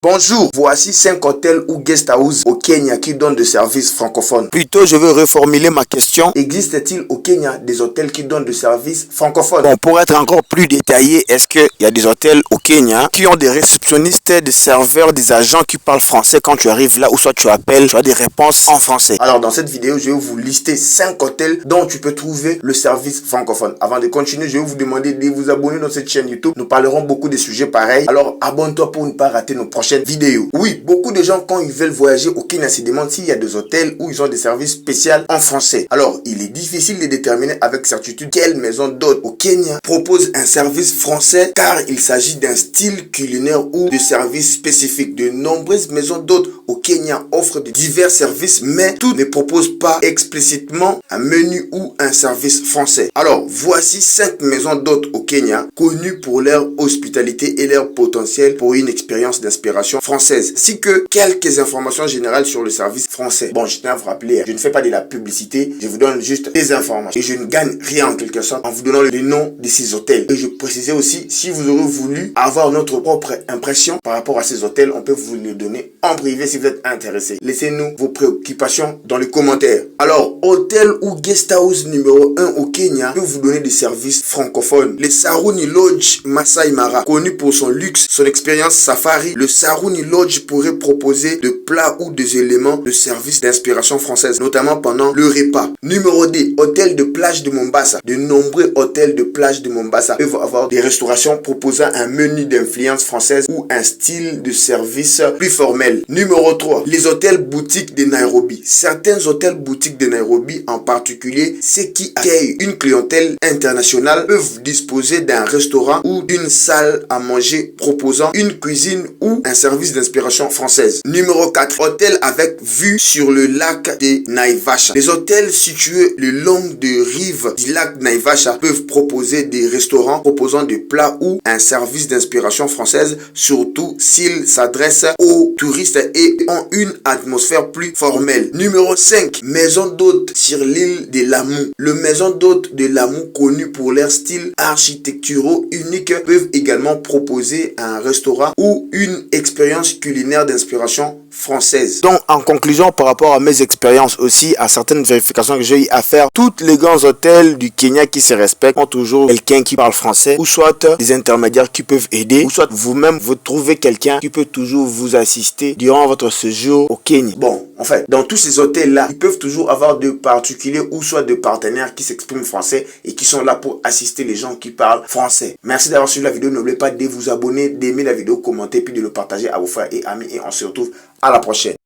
Bonjour, voici 5 hôtels ou guest house au Kenya qui donnent des services francophones. Plutôt, je veux reformuler ma question. Existe-t-il au Kenya des hôtels qui donnent des services francophones? Bon, pour être encore plus détaillé, est-ce qu'il y a des hôtels au Kenya qui ont des réceptionnistes, des serveurs, des agents qui parlent français quand tu arrives là ou soit tu appelles, tu as des réponses en français? Alors, dans cette vidéo, je vais vous lister 5 hôtels dont tu peux trouver le service francophone. Avant de continuer, je vais vous demander de vous abonner dans cette chaîne YouTube. Nous parlerons beaucoup de sujets pareils. Alors, abonne-toi pour ne pas rater nos prochaines vidéo. Oui, beaucoup de gens quand ils veulent voyager au Kenya se demandent s'il y a des hôtels où ils ont des services spéciaux en français. Alors, il est difficile de déterminer avec certitude quelle maison d'hôte au Kenya propose un service français car il s'agit d'un style culinaire ou de services spécifiques. De nombreuses maisons d'hôtes au Kenya offrent de divers services mais toutes ne proposent pas explicitement un menu ou un service français. Alors, voici 5 maisons d'hôtes au Kenya connues pour leur hospitalité et leur potentiel pour une expérience d'inspiration française, ainsi que quelques informations générales sur le service français. Bon, je tiens à vous rappeler, je ne fais pas de la publicité, je vous donne juste des informations et je ne gagne rien en quelque sorte en vous donnant les noms de ces hôtels. Et je précisais aussi, si vous aurez voulu avoir notre propre impression par rapport à ces hôtels, on peut vous les donner en privé si vous êtes intéressé. Laissez-nous vos préoccupations dans les commentaires. Alors, hôtel ou guest house numéro 1 au Kenya peut vous donner des services francophones. Le Saruni Lodge Masai Mara, connu pour son luxe, son expérience safari, le Saruni Lodge pourrait proposer de plats ou des éléments de service d'inspiration française, notamment pendant le repas. Numéro 2, hôtel de plage de Mombasa. De nombreux hôtels de plage de Mombasa peuvent avoir des restaurations proposant un menu d'influence française ou un style de service plus formel. Numéro 3, les hôtels boutiques de Nairobi. Certains hôtels boutiques de Nairobi, en particulier ceux qui accueillent une clientèle internationale, peuvent disposer d'un restaurant ou d'une salle à manger proposant une cuisine ou un service d'inspiration française. Numéro 4, hôtel avec vue sur le lac de Naivasha. Les hôtels situés le long de rive du lac Naivasha peuvent proposer des restaurants proposant des plats ou un service d'inspiration française, surtout s'ils s'adressent aux touristes et ont une atmosphère plus formelle. Numéro 5, maison d'hôtes sur l'île de Lamu. Les maisons d'hôtes de Lamu, connues pour leur style architecturaux unique, peuvent également proposer un restaurant ou une expérience culinaire d'inspiration française. Donc, en conclusion, par rapport à mes expériences aussi, à certaines vérifications que j'ai eu à faire, tous les grands hôtels du Kenya qui se respectent ont toujours quelqu'un qui parle français, ou soit des intermédiaires qui peuvent aider, ou soit vous-même vous trouvez quelqu'un qui peut toujours vous assister durant votre séjour au Kenya. Bon, en fait, dans tous ces hôtels-là, ils peuvent toujours avoir de particuliers ou soit de partenaires qui s'expriment français et qui sont là pour assister les gens qui parlent français. Merci d'avoir suivi la vidéo. N'oubliez pas de vous abonner, d'aimer la vidéo, commenter, puis de le partager à vos frères et amis. Et on se retrouve à la prochaine.